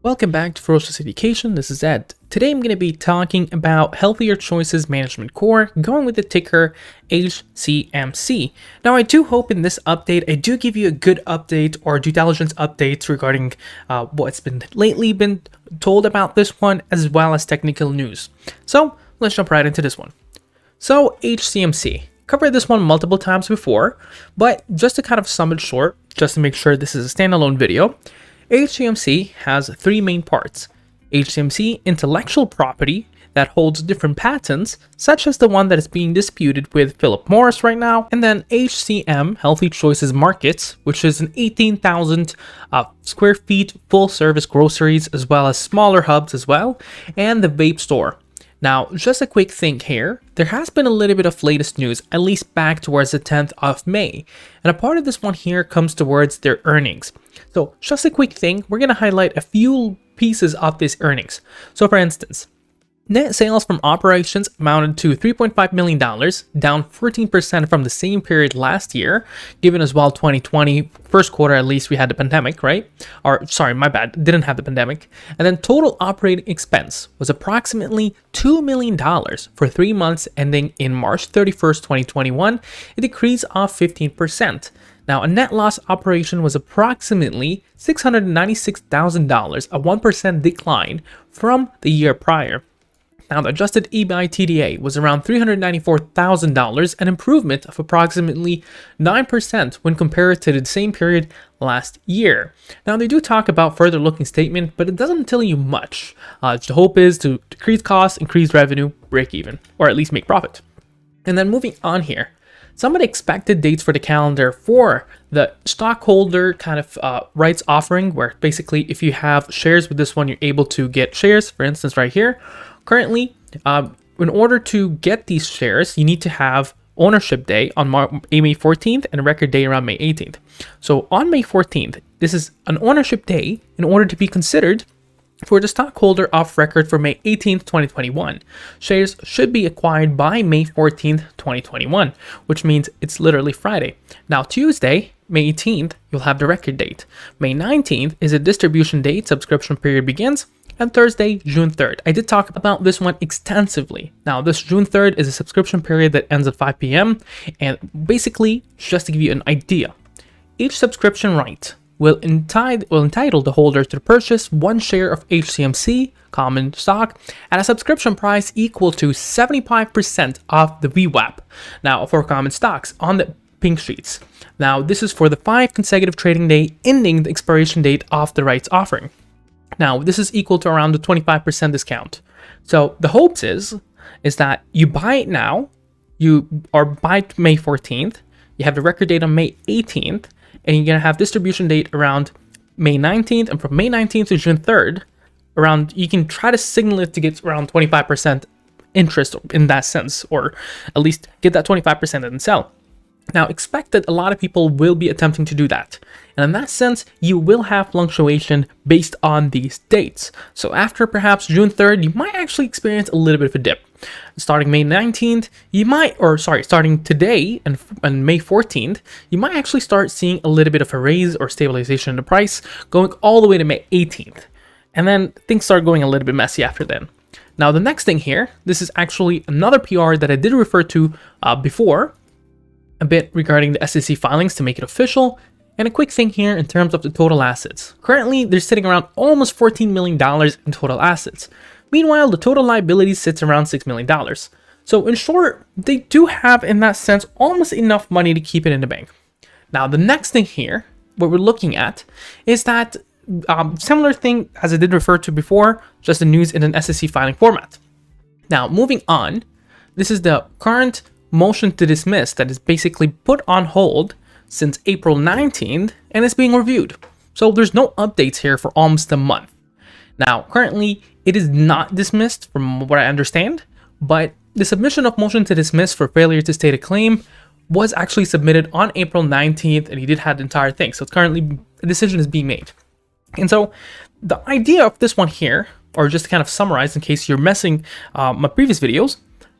Welcome back to Ferocious Education. This is Ed. Today I'm going to be talking about Healthier Choices Management Core, going with the ticker HCMC. Now, I do hope in this update, I do give you a good update or due diligence updates regarding what's been lately been told about this one, as well as technical news. So let's jump right into this one. So HCMC. Covered this one multiple times before, but just to kind of sum it short, just to make sure this is a standalone video, HCMC has three main parts. HCMC intellectual property that holds different patents, such as the one that is being disputed with Philip Morris right now, and then HCM, Healthy Choices Markets, which is an 18,000 square feet full service groceries, as well as smaller hubs as well, and the vape store. Now, just a quick thing here, there has been a little bit of latest news, at least back towards the 10th of May, and a part of this one here comes towards their earnings. So just a quick thing, we're going to highlight a few pieces of these earnings. So for instance, net sales from operations amounted to $3.5 million, down 14% from the same period last year, given as well 2020, first quarter at least we had the pandemic, right? Or sorry, my bad, didn't have the pandemic. And then total operating expense was approximately $2 million for 3 months ending in March 31st, 2021, a decrease of 15%. Now, a net loss operation was approximately $696,000, a 1% decline from the year prior. Now, the adjusted EBITDA was around $394,000, an improvement of approximately 9% when compared to the same period last year. Now, they do talk about further looking statement, but it doesn't tell you much. The hope is to decrease costs, increase revenue, break even, or at least make profit. And then moving on here, some of the expected dates for the calendar for the stockholder kind of rights offering, where basically if you have shares with this one, you're able to get shares, for instance, right here. Currently, in order to get these shares, you need to have ownership day on May 14th and a record day around May 18th. So on May 14th, this is an ownership day in order to be considered for the stockholder of record for May 18th, 2021. Shares should be acquired by May 14th, 2021, which means it's literally Friday. Now, Tuesday, May 18th, you'll have the record date. May 19th is a distribution date, subscription period begins, and Thursday, June 3rd. I did talk about this one extensively. Now, this June 3rd is a subscription period that ends at 5 p.m. And basically, just to give you an idea, each subscription right will entitle the holder to purchase one share of HCMC common stock at a subscription price equal to 75% of the VWAP. Now, for common stocks on the pink sheets. Now, this is for the 5 consecutive trading day ending the expiration date of the rights offering. Now, this is equal to around the 25% discount. So the hopes is that you buy it now, or buy it May 14th, you have the record date on May 18th, and you're gonna have distribution date around May 19th, and from May 19th to June 3rd, you can try to signal it to get around 25% interest in that sense, or at least get that 25% and sell. Now, expect that a lot of people will be attempting to do that. And in that sense, you will have fluctuation based on these dates. So after perhaps June 3rd, you might actually experience a little bit of a dip. Starting May 19th, starting today and May 14th, you might actually start seeing a little bit of a raise or stabilization in the price going all the way to May 18th. And then things start going a little bit messy after then. Now, the next thing here, this is actually another PR that I did refer to before, a bit regarding the SEC filings to make it official, and a quick thing here in terms of the total assets. Currently, they're sitting around almost $14 million in total assets. Meanwhile, the total liability sits around $6 million. So in short, they do have, in that sense, almost enough money to keep it in the bank. Now, the next thing here, what we're looking at, is that similar thing as I did refer to before, just the news in an SEC filing format. Now, moving on, this is the current motion to dismiss that is basically put on hold since April 19th and is being reviewed. So there's no updates here for almost a month. Now, currently, it is not dismissed from what I understand, but the submission of motion to dismiss for failure to state a claim was actually submitted on April 19th, and he did have the entire thing. So currently, a decision is being made. And so the idea of this one here, or just to kind of summarize in case you're missing my previous videos,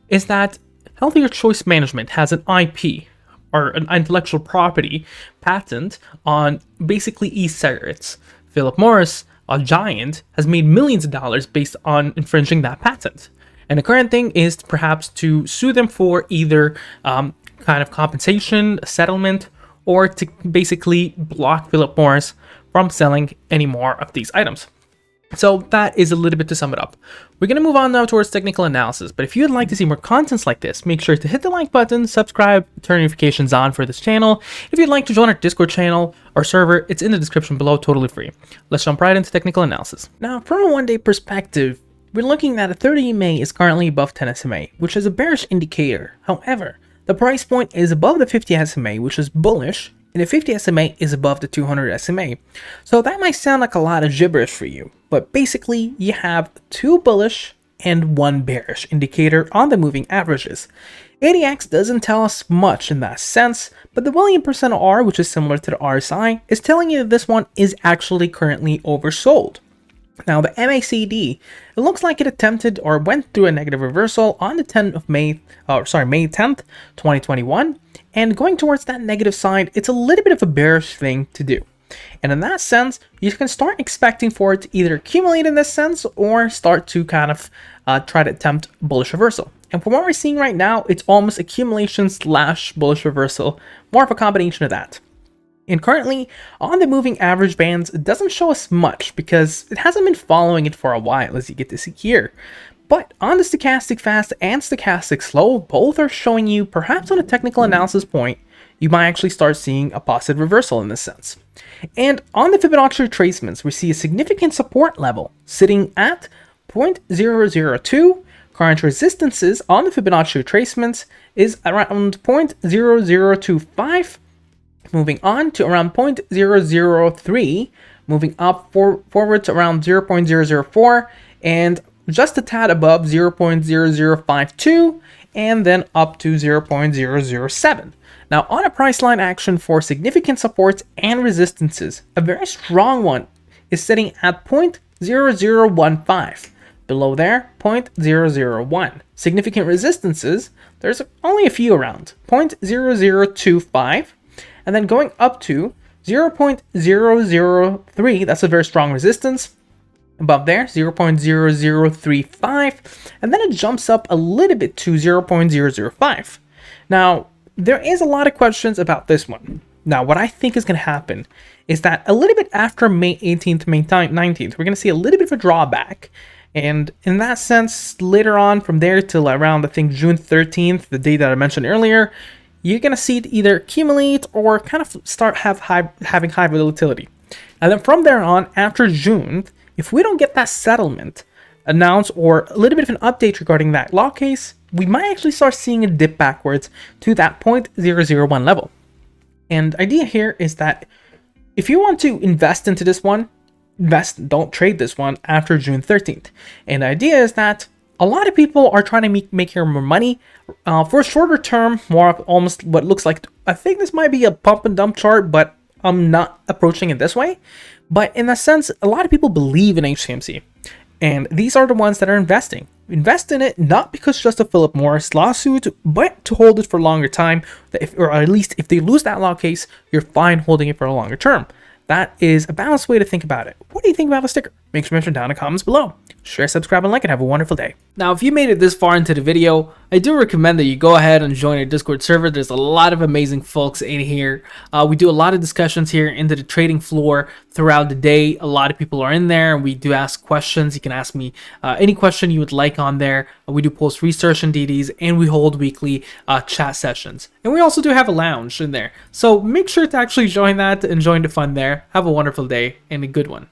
is that Healthier Choice Management has an IP, or an intellectual property patent on basically e-cigarettes. Philip Morris a giant, has made millions of dollars based on infringing that patent. And the current thing is perhaps to sue them for either kind of compensation, settlement, or to basically block Philip Morris from selling any more of these items. So that is a little bit to sum it up. We're going to move on now towards technical analysis, but if you'd like to see more contents like this, make sure to hit the like button, subscribe, turn notifications on for this channel. If you'd like to join our Discord channel or server, it's in the description below, totally free. Let's jump right into technical analysis. Now, from a one-day perspective, we're looking at a 30 EMA is currently above 10 SMA, which is a bearish indicator. However, the price point is above the 50 SMA, which is bullish, and the 50 SMA is above the 200 SMA. So that might sound like a lot of gibberish for you, but basically you have 2 bullish and 1 bearish indicator on the moving averages. ADX doesn't tell us much in that sense, but the Williams percent R, which is similar to the RSI, is telling you that this one is actually currently oversold. Now the MACD, it looks like it attempted or went through a negative reversal on the 10th of May 10th, 2021. And going towards that negative side, it's a little bit of a bearish thing to do. And in that sense, you can start expecting for it to either accumulate in this sense or start to kind of try to attempt bullish reversal. And from what we're seeing right now, it's almost accumulation / bullish reversal, more of a combination of that. And currently, on the moving average bands, it doesn't show us much because it hasn't been following it for a while, as you get to see here. But on the stochastic fast and stochastic slow, both are showing you, perhaps on a technical analysis point, you might actually start seeing a positive reversal in this sense. And on the Fibonacci retracements, we see a significant support level sitting at 0.002. Current resistances on the Fibonacci retracements is around 0.0025. Moving on to around 0.003, moving up forward to around 0.004, and just a tad above 0.0052, and then up to 0.007. Now, on a price line action for significant supports and resistances, a very strong one is sitting at 0.0015. Below there, 0.001. Significant resistances, there's only a few around, 0.0025. And then going up to 0.003, that's a very strong resistance. Above there, 0.0035, and then it jumps up a little bit to 0.005. Now, there is a lot of questions about this one. Now, what I think is going to happen is that a little bit after May 18th, May 19th, we're going to see a little bit of a drawback. And in that sense, later on from there till around, I think, June 13th, the day that I mentioned earlier, you're going to see it either accumulate or kind of start having high volatility. And then from there on, after June, if we don't get that settlement announced or a little bit of an update regarding that law case, we might actually start seeing a dip backwards to that 0.001 level. And the idea here is that if you want to invest into this one, don't trade this one after June 13th. And the idea is that a lot of people are trying to make more money for a shorter term, more of almost what looks like, I think this might be a pump and dump chart, but I'm not approaching it this way. But in a sense, a lot of people believe in HCMC, and these are the ones that are investing. Invest in it not because just a Philip Morris lawsuit, but to hold it for a longer time, or at least if they lose that law case, you're fine holding it for a longer term. That is a balanced way to think about it. What do you think about the sticker? Make sure to mention down in the comments below. Share, subscribe, and like, and have a wonderful day. Now, if you made it this far into the video, I do recommend that you go ahead and join our Discord server. There's a lot of amazing folks in here. We do a lot of discussions here into the trading floor throughout the day. A lot of people are in there, and we do ask questions. You can ask me any question you would like on there. We do post research and DDs, and we hold weekly chat sessions. And we also do have a lounge in there. So make sure to actually join that and join the fun there. Have a wonderful day and a good one.